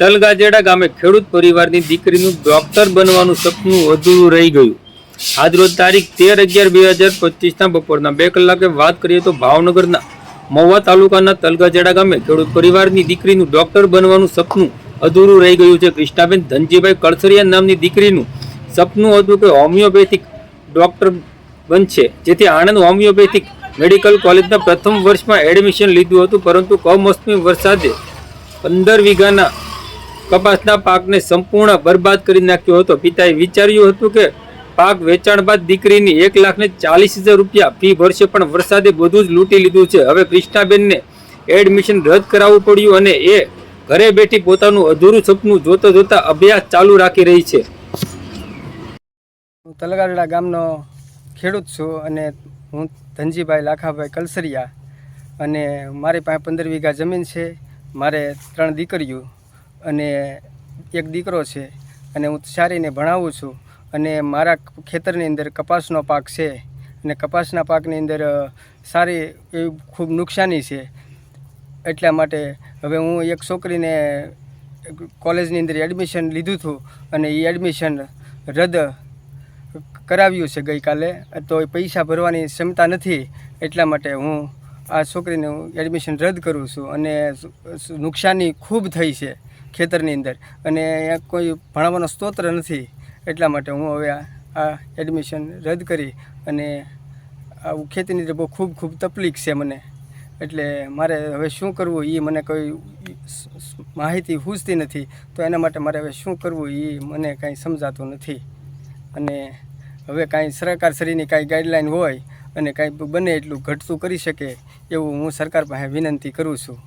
તલગાજેડા ગામે ખેડૂત પરિવારની દીકરીનું ડોક્ટર બનવાનું સપનું અધૂરું રહી ગયું। આજરોજ તારીખ 13/11/2025 બપોરના 2 કલાકે વાત કરીએ તો ભાવનગરના મહુવા તાલુકાના તલગાજેડા ગામે ખેડૂત પરિવારની દીકરીનું ડોક્ટર બનવાનું સપનું અધૂરું રહી ગયું છે। કૃષ્ણાબેન ધનજીભાઈ કળસરિયા નામની દીકરીનું સપનું હતું કે હોમિયોપેથિક ડોક્ટર બનશે, જેથી આણંદ હોમિયોપેથિક મેડિકલ કોલેજના પ્રથમ વર્ષમાં એડમિશન લીધું હતું, પરંતુ કમોસમી વરસાદે 15 વીઘાના કપાસના પાકને સંપૂર્ણ બરબાદ કરી નાખ્યો હતો। પિતાએ વિચાર્યું હતું કે પાક વેચાણ બાદ દીકરીની 1,40,000 રૂપિયા ફી ભરશે, પણ વરસાદે બધું જ લૂંટી લીધું છે। હવે કૃષ્ણાબેનને એડમિશન રદ કરાવવું પડ્યું અને એ ઘરે બેઠી પોતાનું અધૂરું સપનું જોતા જોતા અભ્યાસ ચાલુ રાખી રહી છે। હું તલગાજેડા ગામનો ખેડૂત છું અને હું ધનજીભાઈ લાખાભાઈ કલસરિયા, અને મારી પાસે 15 વીઘા જમીન છે। મારે 3 દીકરીઓ અને 1 દીકરો છે, અને હું સારીને ભણાવું છું। અને મારા ખેતરની અંદર કપાસનો પાક છે, અને કપાસના પાકની અંદર સારી એવી ખૂબ નુકસાની છે। એટલા માટે હવે હું એક છોકરીને કોલેજની અંદર એડમિશન લીધું હતું, અને એ એડમિશન રદ કરાવ્યું છે ગઈકાલે, તો એ પૈસા ભરવાની ક્ષમતા નથી। એટલા માટે હું આ છોકરીનું એડમિશન રદ કરું છું, અને નુકસાની ખૂબ થઈ છે ખેતરની અંદર, અને કોઈ ભણાવવાનો સ્ત્રોત નથી। એટલા માટે હું હવે આ એડમિશન રદ કરી, અને આ ખેતીની અંદર બહુ ખૂબ તકલીફ છે મને। એટલે મારે હવે શું કરવું એ મને કોઈ માહિતી સૂઝતી નથી, તો એના માટે મારે હવે શું કરવું એ મને કાંઈ સમજાતું નથી। અને હવે કાંઈ સરકારશ્રીની કાંઈ ગાઈડલાઈન હોય અને કાંઈ બને એટલું ઘટતું કરી શકે એવું હું સરકાર પાસે વિનંતી કરું છું।